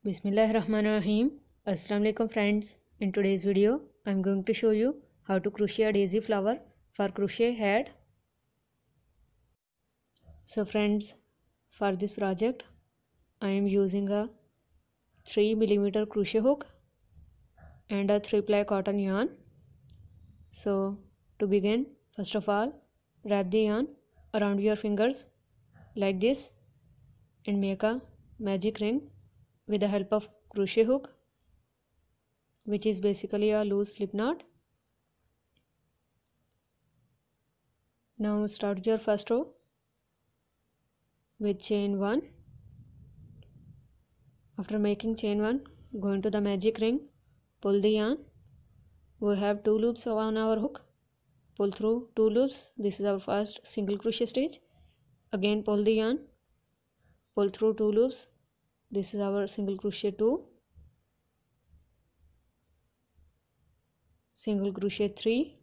Bismillahirrahmanirrahim. Assalamu alaikum friends. In today's video, I'm going to show you how to crochet a daisy flower for crochet hat. So friends, for this project, I am using a 3mm crochet hook and a 3-ply cotton yarn. So to begin, first of all, wrap the yarn around your fingers like this and make a magic ring with the help of crochet hook, which is basically a loose slip knot. Now start your first row with chain 1. After making chain 1, go into the magic ring, pull the yarn. We have 2 loops on our hook. Pull through 2 loops. This is our first single crochet stitch. Again pull the yarn, pull through 2 loops. This is our single crochet 2, single crochet 3,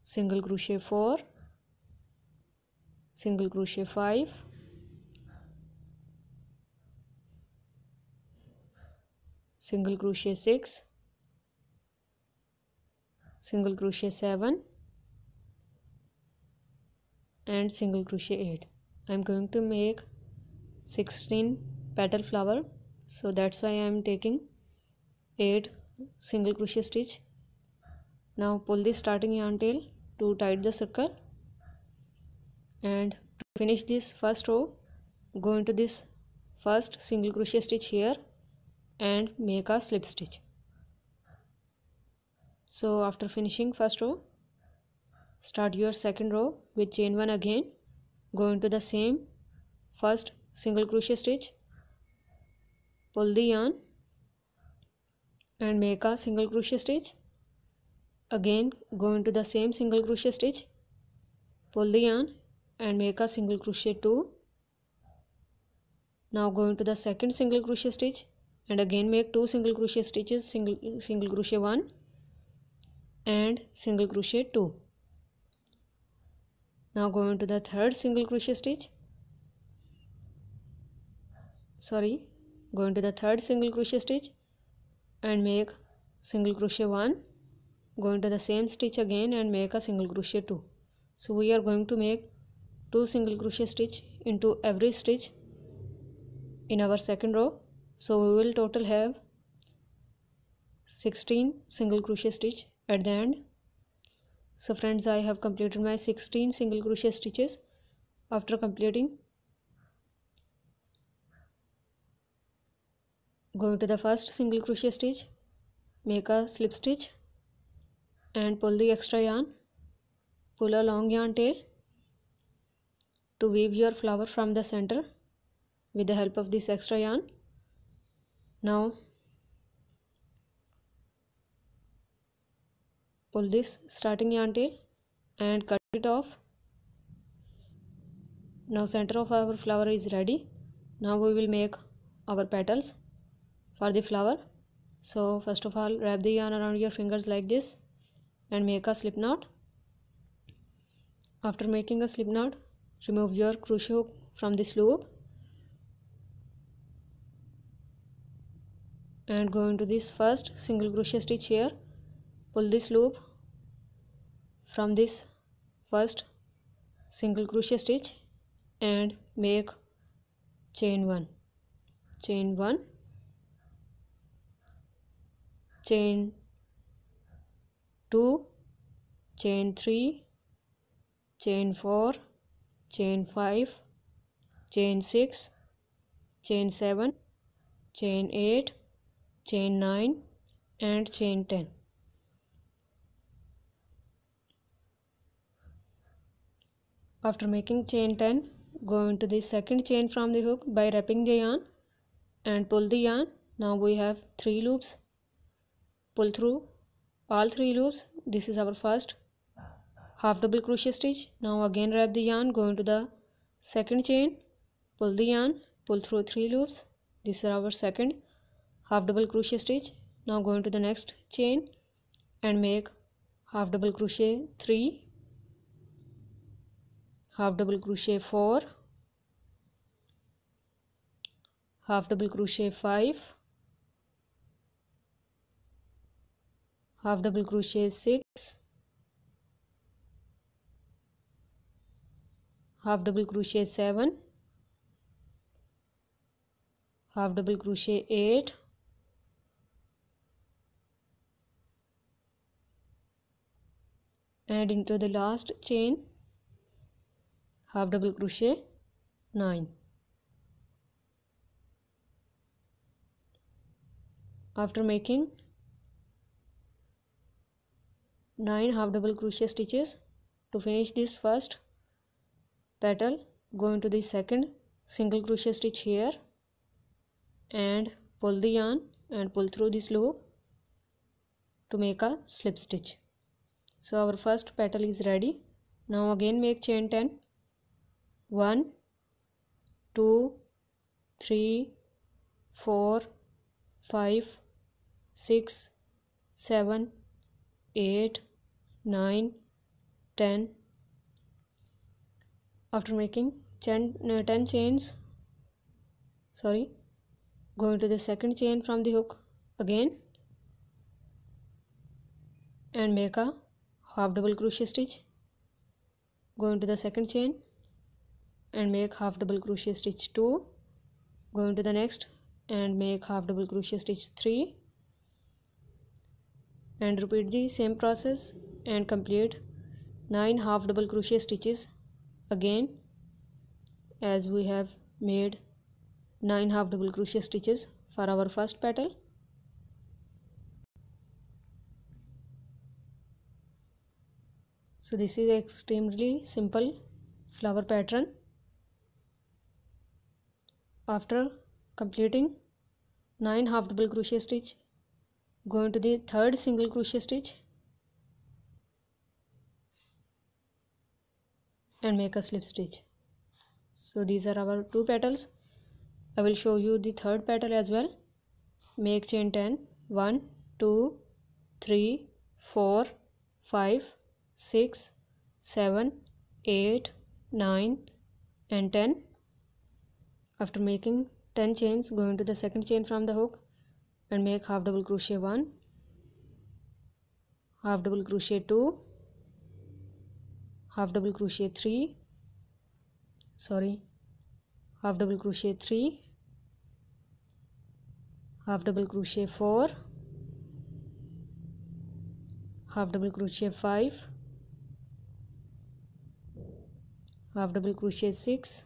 single crochet 4, single crochet 5, single crochet 6, single crochet 7 and single crochet 8. I am going to make 16 petal flower, so that's why I am taking 8 single crochet stitch. Now pull the starting yarn tail to tight the circle, and to finish this first row, go into this first single crochet stitch here and make a slip stitch. So after finishing first row, start your second row with chain 1 again. Go into the same first single crochet stitch, pull the yarn and make a single crochet stitch. Again go into the same single crochet stitch, pull the yarn and make a single crochet 2. Now go into the second single crochet stitch and again make 2 single crochet stitches, single crochet 1 and single crochet 2. Now go into the third single crochet stitch, go into the third single crochet stitch and make single crochet 1, go into the same stitch again and make a single crochet 2. So we are going to make 2 single crochet stitch into every stitch in our second row, so we will total have 16 single crochet stitch at the end. So friends, I have completed my 16 single crochet stitches. After completing, go into the first single crochet stitch, make a slip stitch and pull the extra yarn, pull a long yarn tail to weave your flower from the center with the help of this extra yarn. Now pull this starting yarn tail and cut it off. Now center of our flower is ready. Now we will make our petals for the flower. So first of all, wrap the yarn around your fingers like this and make a slip knot. After making a slip knot, remove your crochet hook from this loop and go into this first single crochet stitch here. Pull this loop from this first single crochet stitch and make chain 1, chain 1, chain 2, chain 3, chain 4, chain 5, chain 6, chain 7, chain 8, chain 9 and chain 10. After making chain 10, go into the second chain from the hook by wrapping the yarn and pull the yarn. Now we have 3 loops. Pull through all 3 loops. This is our first half double crochet stitch. Now again wrap the yarn, go into the second chain, pull the yarn, pull through 3 loops. This is our second half double crochet stitch. Now go into the next chain and make half double crochet 3, half double crochet 4, half double crochet 5, half double crochet 6, half double crochet 7, half double crochet 8, and into the last chain half double crochet 9. After making 9 half double crochet stitches, to finish this first petal, go into the second single crochet stitch here and pull the yarn and pull through this loop to make a slip stitch. So our first petal is ready. Now again make chain 10. 1, 2, 3, 4, 5, 6, 7, 8, 9, 10. After making 10 chains, go into the second chain from the hook again and make a half double crochet stitch. Go into the second chain and make half double crochet stitch 2. Go into the next and make half double crochet stitch 3, and repeat the same process and complete 9 half double crochet stitches again, as we have made 9 half double crochet stitches for our first petal. So this is extremely simple flower pattern. After completing 9 half double crochet stitch, go into the third single crochet stitch and make a slip stitch. So these are our 2 petals. I will show you the third petal as well. Make chain 10. 1, 2, 3, 4, 5, 6, 7, 8, 9 and 10. After making 10 chains, go into the second chain from the hook and make half double crochet 1, half double crochet 2, half double crochet 3, half double crochet 3, half double crochet 4, half double crochet 5, half double crochet 6,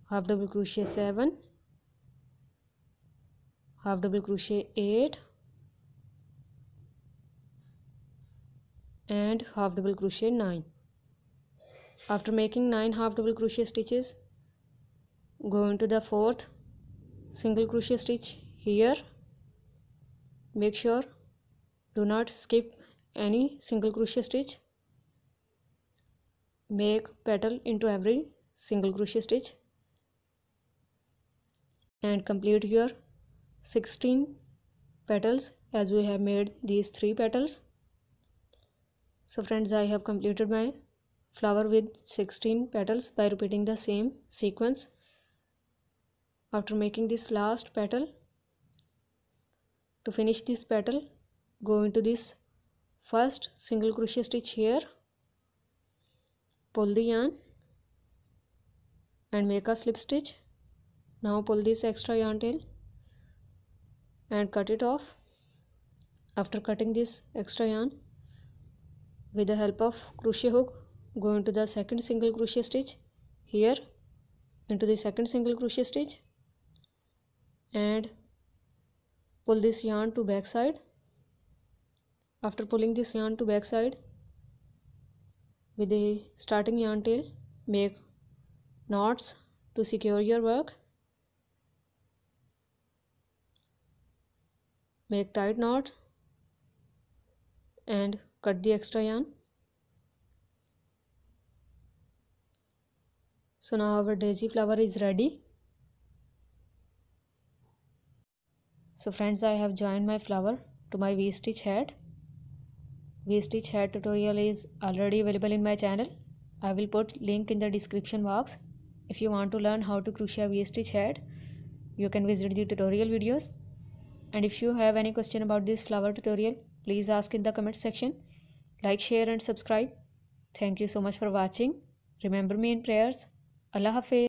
half double crochet 7, half double crochet 8 and half double crochet 9. After making 9 half double crochet stitches, go into the fourth single crochet stitch here. Make sure do not skip any single crochet stitch. Make petal into every single crochet stitch and complete your 16 petals, as we have made these 3 petals. So friends, I have completed my flower with 16 petals by repeating the same sequence. After making this last petal, to finish this petal, go into this first single crochet stitch here, pull the yarn and make a slip stitch. Now pull this extra yarn tail and cut it off. After cutting this extra yarn, with the help of crochet hook, go into the second single crochet stitch here, into the second single crochet stitch and pull this yarn to back side. After pulling this yarn to back side, with the starting yarn tail, make knots to secure your work. Make tight knots and cut the extra yarn. So now our daisy flower is ready. So friends, I have joined my flower to my V-stitch hat. V-stitch hat tutorial is already available in my channel. I will put link in the description box. If you want to learn how to crochet a V-stitch hat, you can visit the tutorial videos. And if you have any question about this flower tutorial, please ask in the comment section. Like, share and subscribe. Thank you so much for watching. Remember me in prayers. Allah Hafiz.